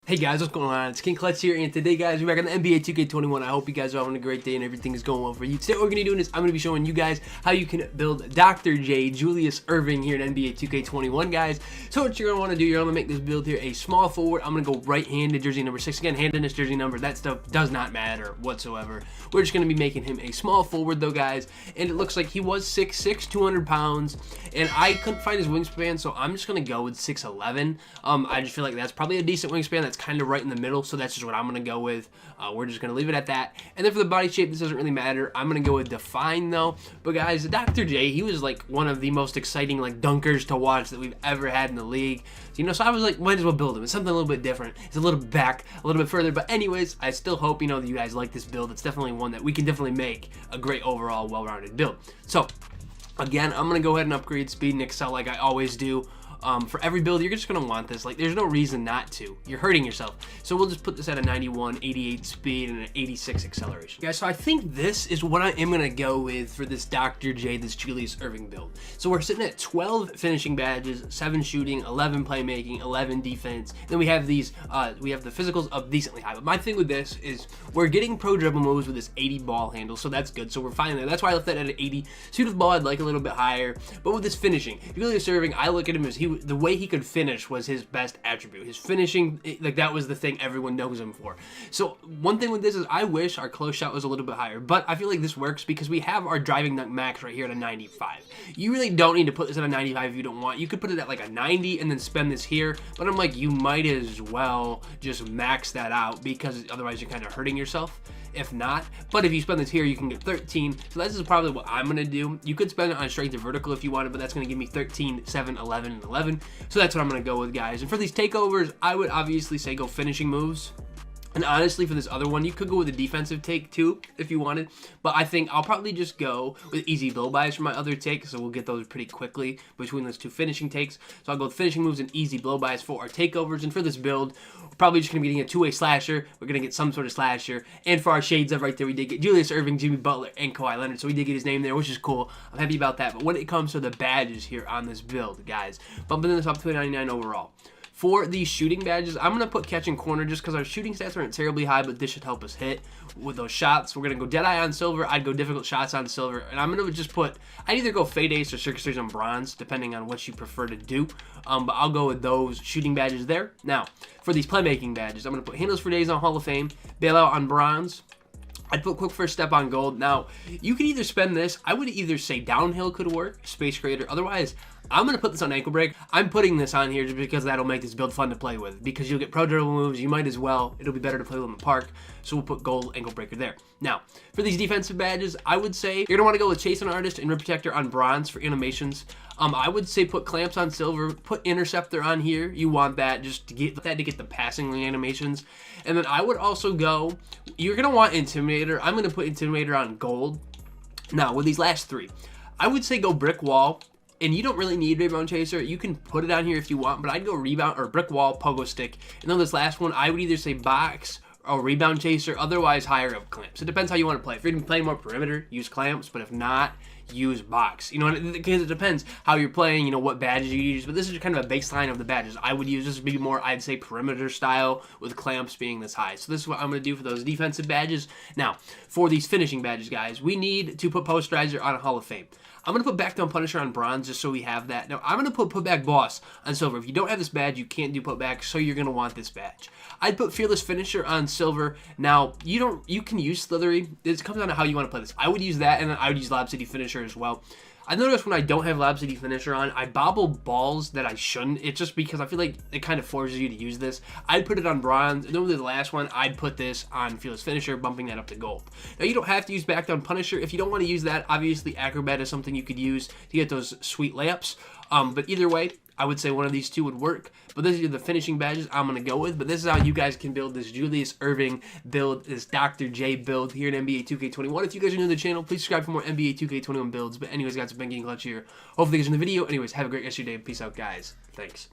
Hey guys, what's going on? It's King Clutch here, and today guys, we're back on the NBA 2K21. I hope you guys are having a great day and everything is going well for you. Today what we're going to be doing is I'm going to be showing you guys how you can build Dr. J, Julius Erving here in NBA 2K21, guys. So what you're going to want to do, you're going to make this build here a small forward. I'm going to go right-handed, jersey number 6. Again, handedness, jersey number, that stuff does not matter whatsoever. We're just going to be making him a small forward though, guys, and it looks like he was 6'6", 200 pounds, and I couldn't find his wingspan, so I'm just going to go with 6'11". I just feel like that's probably a decent wingspan. That's kind of right in the middle, so that's just what I'm going to go with. We're just going to leave it at that. And then for the body shape, this doesn't really matter. I'm going to go with define though. But guys, Dr. J, he was like one of the most exciting like dunkers to watch that we've ever had in the league. So I was like, might as well build him. It's something a little bit different. It's a little back, a little bit further. But anyways, I still hope, that you guys like this build. It's definitely one that we can definitely make a great overall well-rounded build. So again, I'm going to go ahead and upgrade speed and excel like I always do. For every build, you're just going to want this. Like, there's no reason not to. You're hurting yourself. So we'll just put this at a 91, 88 speed, and an 86 acceleration. Guys, so I think this is what I am going to go with for this Dr. J, this Julius Erving build. So we're sitting at 12 finishing badges, 7 shooting, 11 playmaking, 11 defense. Then we have these, we have the physicals up decently high. But my thing with this is we're getting pro dribble moves with this 80 ball handle, so that's good. So we're fine there. That's why I left that at an 80. Shoot with ball, I'd like a little bit higher. But with this finishing, Julius Erving, I look at him as the way he could finish was his best attribute. His finishing, like that was the thing everyone knows him for. So one thing with this is I wish our close shot was a little bit higher, but I feel like this works because we have our driving dunk max right here at a 95. You really don't need to put this at a 95 if you don't want. You could put it at like a 90 and then spend this here, but I'm like, you might as well just max that out because otherwise you're kind of hurting yourself. If not, but if you spend this here, you can get 13. So this is probably what I'm gonna do. You could spend it on strength or vertical if you wanted, but that's gonna give me 13, 7, 11, and 11. So that's what I'm gonna go with, guys. And for these takeovers, I would obviously say go finishing moves. And honestly, for this other one, you could go with a defensive take too, if you wanted. But I think I'll probably just go with easy blow-bys for my other take, so we'll get those pretty quickly between those two finishing takes. So I'll go with finishing moves and easy blow-bys for our takeovers. And for this build, we're probably just going to be getting a two-way slasher. We're going to get some sort of slasher. And for our shades of right there, we did get Julius Erving, Jimmy Butler, and Kawhi Leonard. So we did get his name there, which is cool. I'm happy about that. But when it comes to the badges here on this build, guys, bumping this up to a 99 overall. For these shooting badges, I'm going to put catch and corner just because our shooting stats aren't terribly high, but this should help us hit with those shots. We're going to go Deadeye on silver. I'd go difficult shots on silver. And I'm going to just put, I'd either go fade ace or circus rays on bronze, depending on what you prefer to do. But I'll go with those shooting badges there. Now, for these playmaking badges, I'm going to put handles for days on Hall of Fame, bailout on bronze. I'd put quick first step on gold. Now, you could either spend this, I would either say downhill could work, space creator. Otherwise, I'm going to put this on ankle break. I'm putting this on here just because that'll make this build fun to play with. Because you'll get pro dribble moves, you might as well. It'll be better to play with in the park. So we'll put gold ankle breaker there. Now, for these defensive badges, I would say you're going to want to go with chase an artist and rim protector on bronze for animations. I would say put clamps on silver, put interceptor on here. You want that just to get the passing lane animations. And then I would also go, you're going to want intimidator. I'm going to put intimidator on gold. Now, with these last three, I would say go brick wall. And you don't really need rebound chaser. You can put it on here if you want, but I'd go rebound or brick wall, pogo stick. And then this last one, I would either say box or rebound chaser, otherwise higher up clamps. It depends how you want to play. If you're going to play more perimeter, use clamps, but if not, use box. Because it depends how you're playing, what badges you use. But this is kind of a baseline of the badges I would use. This would be more, I'd say, perimeter style with clamps being this high. So this is what I'm going to do for those defensive badges. Now, for these finishing badges, guys, we need to put posterizer on a Hall of Fame. I'm going to put back down Punisher on bronze just so we have that. Now, I'm going to put back boss on silver. If you don't have this badge, you can't do put back, so you're going to want this badge. I'd put fearless finisher on silver. Now, you can use slithery. It comes down to how you want to play this. I would use that, and then I would use Lob City finisher as well. I noticed when I don't have Lob City finisher on, I bobble balls that I shouldn't. It's just because I feel like it kind of forces you to use this. I'd put it on bronze, and then with the last one, I'd put this on fearless finisher, bumping that up to gold. Now, you don't have to use back down Punisher. If you don't want to use that, obviously Acrobat is something you could use to get those sweet layups. But either way, I would say one of these two would work. But these are the finishing badges I'm going to go with. But this is how you guys can build this Julius Erving build, this Dr. J build here in NBA 2K21. If you guys are new to the channel, please subscribe for more NBA 2K21 builds. But anyways, guys, it's been King Clutch here. Hopefully you guys enjoyed the video. Anyways, have a great rest of your day. Peace out, guys. Thanks.